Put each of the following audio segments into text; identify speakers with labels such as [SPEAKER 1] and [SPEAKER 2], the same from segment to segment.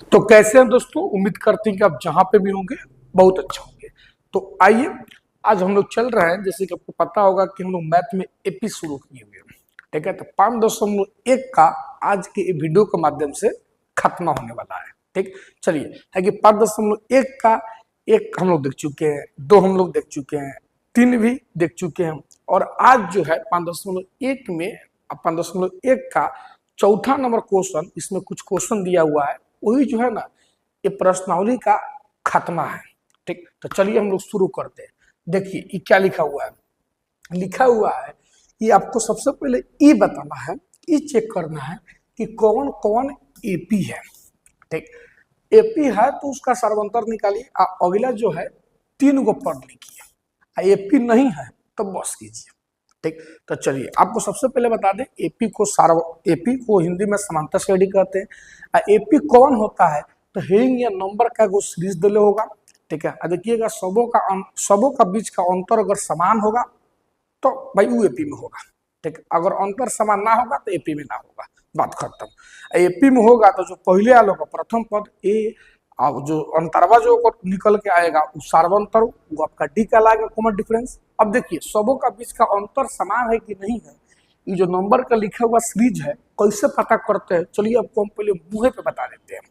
[SPEAKER 1] तो कैसे हैं दोस्तों, उम्मीद करते हैं कि आप जहां पे भी होंगे बहुत अच्छा होंगे। तो आइए आज हम लोग चल रहे हैं, जैसे कि आपको पता होगा कि हम लोग मैथ में एपी शुरू किए हुए हैं। ठीक है, तो 5.1 का आज के वीडियो के माध्यम से खत्म होने वाला है। ठीक, चलिए है कि 5.1 का एक हम लोग देख चुके हैं, 2 हम लोग देख चुके हैं, 3 भी देख चुके हैं, और आज जो है 5.1 में 5.1 का चौथा नंबर क्वेश्चन, इसमें कुछ क्वेश्चन दिया हुआ है, वही जो है ना ये प्रश्नावली का खात्मा है। ठीक, तो चलिए हम लोग शुरू करते हैं। देखिए ये क्या लिखा हुआ है, लिखा हुआ है कि आपको सबसे पहले ये बताना है, ये चेक करना है कि कौन कौन एपी है। ठीक, एपी है तो उसका सर्वांतर निकालिए, अगला जो है 3 गो पद लिखिए। एपी नहीं है तो बस कीजिए। ठीक, तो चलिए आपको सबसे पहले बता दें, एपी को हिंदी में समांतर श्रेणी कहते हैं। एपी कौन होता है तो हेइंग या नंबर का वो सीरीज दिले होगा। ठीक है, देखिएगा सबों का बीच का अंतर अगर समान होगा तो भाई वो एपी में होगा। ठीक, अगर अंतर समान ना होगा तो एपी में ना होगा, बात खत्म। एपी में होगा तो जो पहले आलो का प्रथम पद ए, अब जो अंतरवा जो निकल के आएगा वो सार्वंतर, वो आपका डी कहलाएगा, कॉमन डिफरेंस। अब देखिए सबों का बीच का अंतर समान है कि नहीं है, ये जो नंबर का लिखा हुआ सीरीज है कैसे पता करते हैं, चलिए आपको हम पहले मुँह पे बता देते हैं।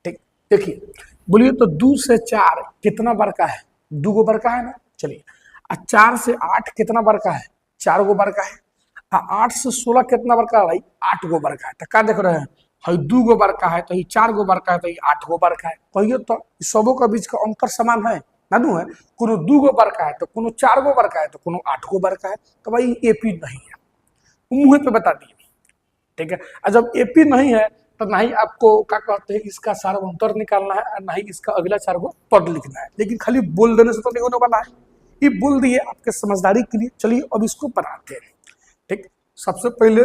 [SPEAKER 1] ठीक, देखिए बोलिए तो 2 से 4 कितना बार का है, 2 गो बार का है ना। चलिए 4 से 8 कितना बार का है, 4 गो बार का है। 8 से 16 कितना बार का है भाई, 8 गो बार का है। तो क्या देख रहे हैं, हई 2 गो बार का है तो ही 4 गो बार का है तो ही 8 गो बार का है। कहिए तो सबों का बीच का अंतर समान है ना, दू है, कोनो 2 गो बार का है तो कोनो 4 गो बार का है तो कोनो 8 गो बार का है, तो भाई एपी नहीं है, मुंह पे बता दिए। ठीक है, और जब एपी नहीं है तो ना ही आपको क्या कहते हैं इसका सार्वंतर निकालना है, ना ही इसका अगला 4 गो पद लिखना है। लेकिन खाली बोल देने से तो नहीं होने वाला है, ये बोल दिए आपके समझदारी के लिए। चलिए अब इसको बनाते हैं। ठीक, सबसे पहले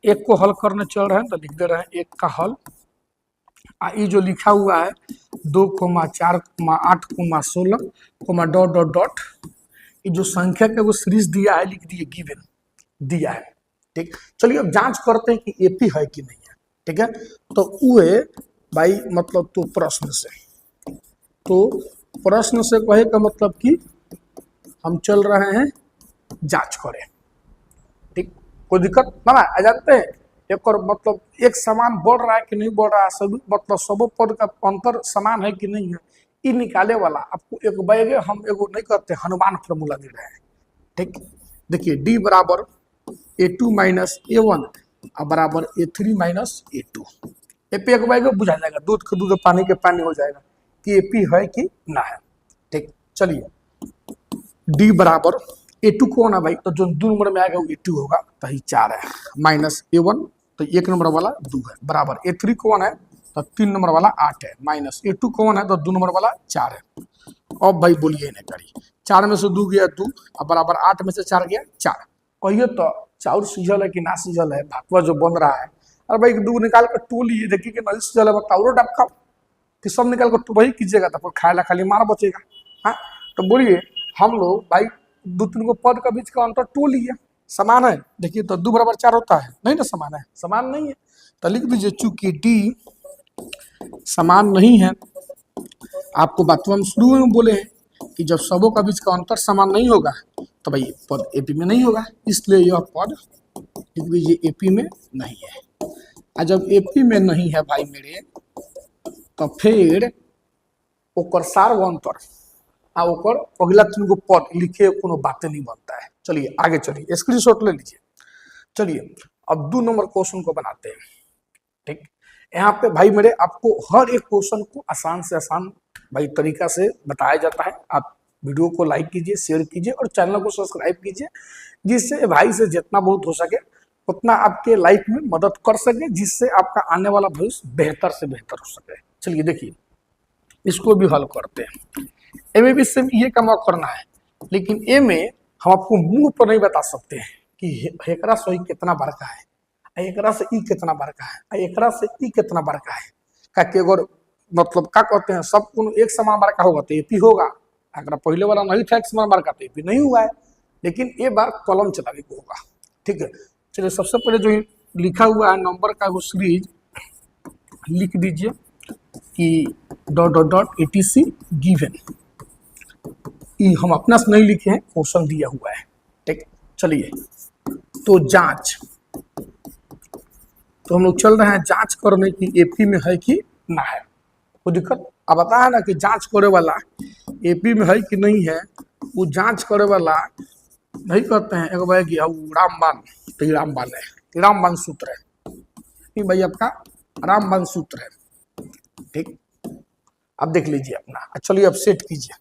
[SPEAKER 1] एक को हल करने चल रहे हैं तो लिख दे रहे हैं 1 का हल। ये जो लिखा हुआ है 2, 4, 8, 16, डॉट डॉट डॉट, ये जो संख्या का वो सीरीज दिया है लिख दिए, गिवन दिया है। ठीक, चलिए अब जांच करते हैं कि एपी है कि नहीं है। ठीक है, तो वो भाई मतलब तो प्रश्न से कहे का मतलब कि हम चल रहे हैं जांच करें। ठीक, कोई दिक्कत ना आ जानते हैं, एक और मतलब एक समान बढ़ रहा है कि नहीं बढ़ रहा है, सभी मतलब सबों पद का अंतर समान है कि नहीं है, ये निकाले वाला आपको एक बैग, हम एगो नहीं करते, हनुमान फॉर्मूला दे रहे हैं। ठीक, देखिए डी बराबर A2 माइनस A1 बराबर A3 माइनस A2। एपी एक बैग बुझा जाएगा, दूध के दूध पानी के पानी हो जाएगा कि एपी है कि ना है। ठीक, चलिए डी बराबर A2 कौन है भाई, तो जो 2 नंबर में आएगा वो A2 होगा, तो ही 4 है, माइनस A1 तो 1 नंबर वाला 2 है, बराबर A3 कौन है तो 3 नंबर वाला 8 है, माइनस A2 कौन है तो 2 नंबर वाला 4 है। अब भाई बोलिए ना करिए, 4 में से 2 गया 2 और बराबर 8 में से 4 गया 4। कहिए तो चाउर सीझल है कि ना सीझल है, भातवा जो बन रहा है। अरे भाई 2 निकाल कर टो लिए, देखिए कि नहीं सीझल है, बताओ डबका कि सब निकाल कर वही कीजिएगा तो फिर खाए ला खाली मार बचेगा। हाँ, तो बोलिए हम लोग भाई 2-3 गो पद का बीच का अंतर टो लिए, समान है। देखिए तो 2 बराबर 4 होता है, नहीं ना, समान है, समान नहीं है तो लिख दीजिए चूंकि डी समान नहीं है। आपको बात हम शुरू में बोले हैं कि जब सबों का बीच का अंतर समान नहीं होगा तो भाई पद एपी में नहीं होगा, इसलिए यह पद लिख दीजिए एपी में नहीं है। और जब एपी में नहीं है भाई मेरे, तो फिर ओकर सार्वंतर ओकर अगला 3 गो पद लिखे कोनो बातें नहीं बनता है। चलिए आगे चलिए, स्क्रीनशॉट ले लीजिए। चलिए अब 2 नंबर क्वेश्चन को बनाते हैं। ठीक, यहाँ पे भाई मेरे आपको हर एक क्वेश्चन को आसान से आसान भाई तरीका से बताया जाता है। आप वीडियो को लाइक कीजिए, शेयर कीजिए और चैनल को सब्सक्राइब कीजिए, जिससे भाई से जितना बहुत हो सके उतना आपके लाइफ में मदद कर सके, जिससे आपका आने वाला भविष्य बेहतर से बेहतर हो सके। चलिए देखिए इसको भी हल करते हैं। ए में भी सेम ये काम करना है, लेकिन ए में हम आपको मुंह पर नहीं बता सकते हैं कि एकरा सही कितना बार का है, एकरा से ई कितना बार का है, एकरा से ई कितना बार का है। का अगर मतलब क्या कहते हैं सब को एक समान बार का होगा तो एपी होगा, अगर पहले वाला नहीं था एक समान बार का तो एपी नहीं हुआ है, लेकिन ये बार कलम चलाने को होगा। ठीक है, चलिए सबसे पहले जो लिखा हुआ है नंबर का वो सीरीज लिख दीजिए। कि dot dot dot etc given, ये हम अपना से नहीं लिखे हैं, क्वेश्चन दिया हुआ है। ठीक, चलिए तो जांच, तो हम लोग चल रहे हैं जांच करने की एपी में है कि ना है। कोई दिक्कत? अब बता है ना कि जांच करे वाला एपी में है कि नहीं है, वो जांच करे वाला नहीं कहते हैं एक भाई कि रामबाण, तो ये रामबाण है, रामबाण सूत्र है, ये भाई आपका रामबाण सूत्र है। ठीक, अब देख लीजिए अपना, चलिए अब सेट कीजिए।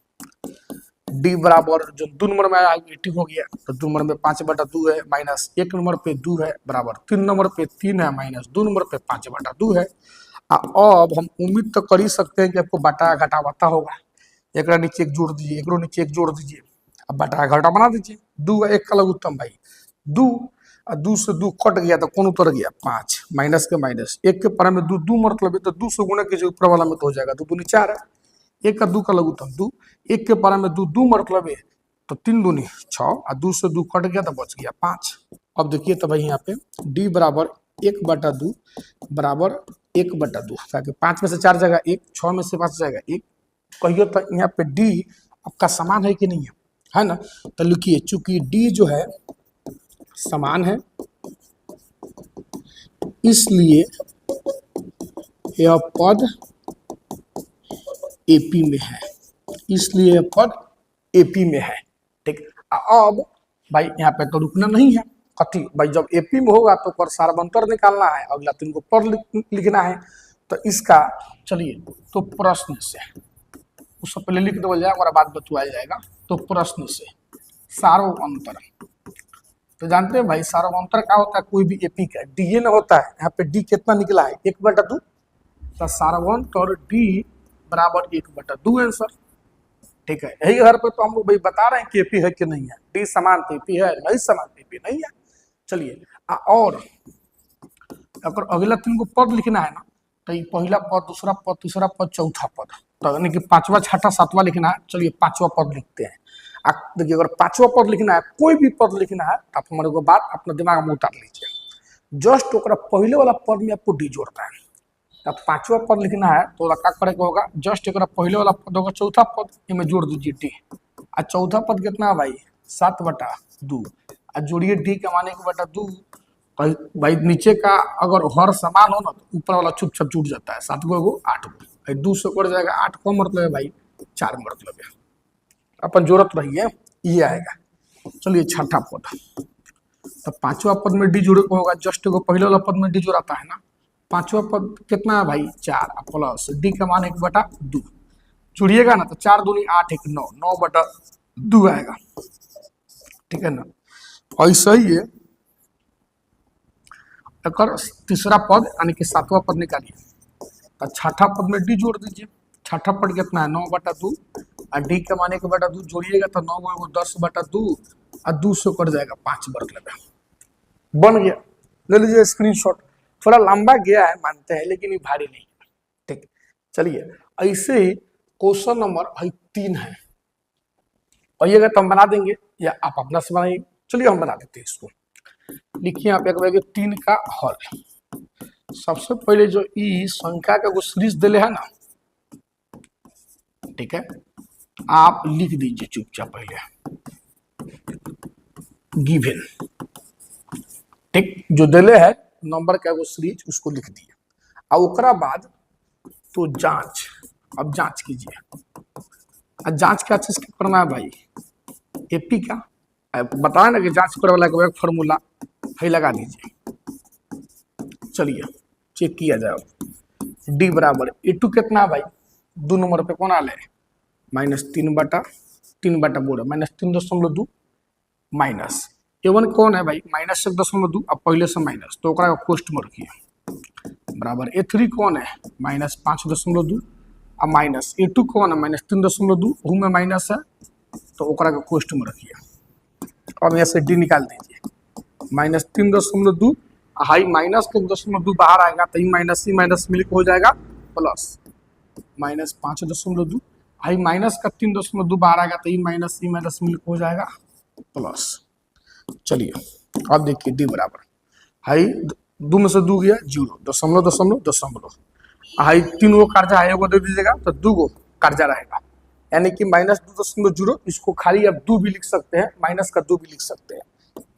[SPEAKER 1] डी बराबर जो 2 नंबर में आया 80 हो गया, तो 2 नंबर में 5/2 है, माइनस 1 नंबर पे 2 है, बराबर 3 नंबर पे 3 है, माइनस 2 नंबर पे 5/2 है। अब हम उम्मीद तो कर ही सकते हैं कि आपको बटा घटा पता होगा। एक नीचे एक जोड़ दीजिए, एक नीचे एक जोड़ दीजिए, अब बटा घटा बना दीजिए। 2 1 का लघुत्तम भाई 2, 2 से 2 कट गया तो कौन उतर गया 5, माइनस के माइनस, 1 के पर में 2 2 मतलब है, तो 2 से गुणा कीजिए, ऊपर वाला में तो हो जाएगा 2 दूनी 4 है, 1 का 2 का लघुत्तम 2, 1 के पर में 2 2 मतलब है, तो 3 दूनी 6, और 2 से 2 कट गया तो बच गया 5। अब देखिए तो भाई यहाँ पे डी बराबर 1/2 बराबर 1/2, ताकि 5 में से 4 जाएगा 1, 6 में से 5 जाएगा 1। कहिए तो यहाँ पे डी आपका समान है कि नहीं है ना? तो लिखिए चूंकि डी जो है समान है, इसलिए यह पद एपी में है, इसलिए यह पद एपी में है। ठीक, अब भाई यहाँ पे तो रुकना नहीं है, कथी भाई जब एपी में होगा तो पर सार्वंतर निकालना है, अगला 3 को पर लिखना है। तो इसका चलिए तो प्रश्न से, उससे पहले लिख दो जाएगा और बाद बतुआया जाएगा। तो प्रश्न से सार्वंतर, तो जानते हैं भाई सार्वंतर क्या होता है, कोई भी एपी का डी न होता है, यहाँ पे डी कितना निकला है 1/2, तो सार्वंतर डी बराबर 1/2 आंसर। ठीक है, यही घर पे तो हम लोग भाई बता रहे हैं कि एपी है कि नहीं है, डी समान एपी है, नहीं समान एपी नहीं है। चलिए और अगर अगला 3 को पद लिखना है ना, तो ये पहला पद, दूसरा पद, तीसरा पद, चौथा पद, तो यानी कि 5वां 6वां 7वां लिखना है। चलिए 5वां पद लिखते हैं। देखिए अगर 5वां पद लिखना है, कोई भी पद लिखना है, आप हमारे को बात अपने दिमाग में उतार लीजिए। जस्ट ओकरा पहले वाला पद में आपको डी जोड़ना है। अब 5वां पद लिखना है तो क्या करे होगा, जस्ट एक पहले वाला पद होगा चौथा पद, इनमें जोड़ दीजिए डी। और चौथा पद कितना है भाई 7/2, और जोड़िए डी का मान 1/2। भाई नीचे का अगर हर समान हो ना तो ऊपर वाला छुप छप छूट जाता है, 7 को 8 को, 2 से कट जाएगा 8 को, मतलब है भाई 4 मतलब है, अपन जोड़त रहिए ये आएगा। चलिए 6ठा पद, तो 5वां पद में डी जोड़े को होगा, जस्ट को पहले वाला पद में डी जोड़ाता है ना। 5वां पद कितना है भाई 4, प्लस डी का मान 1/2, जुड़िएगा ना तो 4 दूनी 8 1 9, 9/2 आएगा। ठीक है ना, ऐसा ही है अगर तीसरा पद यानी कि 7वां पद निकालिए, तो 6ठा पद में डी जोड़ दीजिए। 6ठा पद कितना है 9/2, और डी का मान 1/2 जोड़िएगा तो 9 को 10/2, और 2 से कट जाएगा 5 बन गया। ले लीजिए स्क्रीनशॉट, थोड़ा लंबा गया है मानते हैं, लेकिन ये भारी नहीं है। ठीक, चलिए ऐसे ही क्वेश्चन नंबर 3 है, आइएगा तो हम बना देंगे या आप अपना से बनाइए। चलिए हम बना देते हैं इसको। लिखिए यहाँ पे 3 का हल। सबसे पहले जो ई संख्या का वो सीरीज दिले है ना, ठीक है, आप लिख दीजिए चुपचाप पहले गिवन। ठीक, जो दिले है नंबर का वो सीरीज उसको लिख दिए, और ओकरा बाद तो जांच। अब जांच कीजिए, जांच क्या चीज करना है भाई, एपी का बताया ना कि जांच करे वाला का एक फॉर्मूला है, लगा दीजिए। चलिए चेक किया जाए। डी बराबर ए2 कितना है भाई, 2 नंबर पे कौन आले -3/3 बोर्ड -3.2, माइनस ए1 कौन है भाई -1.2, अब पहले से माइनस तो ओकरा कोष्ट में रखिए, बराबर ए3 कौन है -5.2, अब माइनस ए2 कौन है -3.2, वो में माइनस है तो ओकरा के कोष्ट में रखिए। अब यहाँ से डी निकाल दीजिए, -3.2, हाई माइनस के 2.2 बाहर आएगा तो ई माइनस मिलकर हो जाएगा प्लस -5.2, हाई माइनस का 3.2 बाहर आएगा तो ई माइनस मिलकर हो जाएगा प्लस। चलिए अब देखिए डी बराबर हाई 2 में से 2 गया 0, दशमलव दशमलव दशमलव, हाई 3 गो कर्जा है, एगो दे दीजिएगा तो 2 गो कर्जा रहेगा, यानी कि -2.0, इसको खाली आप 2 भी लिख सकते हैं, माइनस का 2 भी लिख सकते हैं,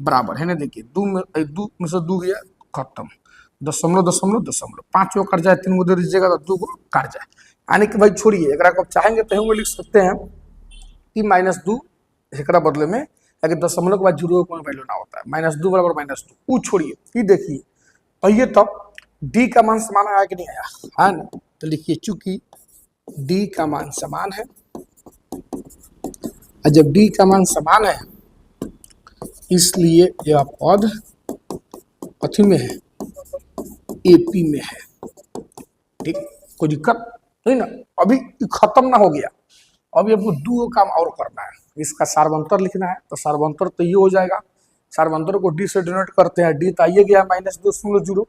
[SPEAKER 1] बराबर है ना। देखिए 2 में से 2 गया, खत्म, दशमलव दशमलव दशमलव, 5 गो कर्जा है, 3 गो दे दीजिएगा तो 2 गो कर्जा है, यानी कि भाई छोड़िए, अगर आप चाहेंगे तो हम लिख सकते हैं कि -2 एक बदले में, अगर दशमलव के बाद 0 का कोई वैल्यू ना होता है, -2 बराबर -2, वो छोड़िए, ये देखिए कहिए तब डी का मान समान आया कि नहीं आया, है ना। तो लिखिए चूंकि डी का मान समान है, और जब डी का मान समान है इसलिए यह पद कथी में है, एपी में है, ठीक, कोई दिक्कत नहीं ना। अभी खत्म ना हो गया, अभी आपको 2 काम और करना है, इसका सार्वंतर लिखना है, तो सार्वंतर तो ये हो जाएगा, सार्वंतर को डी से डिनोट करते हैं, डी तो आइए गया -2.0,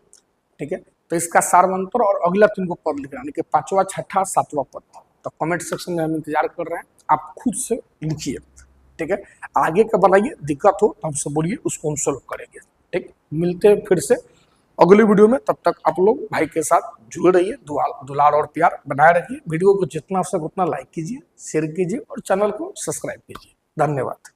[SPEAKER 1] ठीक है। तो इसका सार्वंतर और अगला 3 को पद लिखना, यानी कि 5वां 6ठा 7वां पद। तो कमेंट सेक्शन में हम इंतजार कर रहे हैं, आप खुद से लिखिए, ठीक है। आगे का बनाइए, दिक्कत हो तो हमसे बोलिए, उसको हम सोल्व करेंगे, ठीक। मिलते हैं फिर से अगली वीडियो में, तब तक आप लोग भाई के साथ जुड़े रहिए, दुलार और प्यार बनाए रखिए, वीडियो को जितना हो सके उतना लाइक कीजिए, शेयर कीजिए और चैनल को सब्सक्राइब कीजिए। धन्यवाद।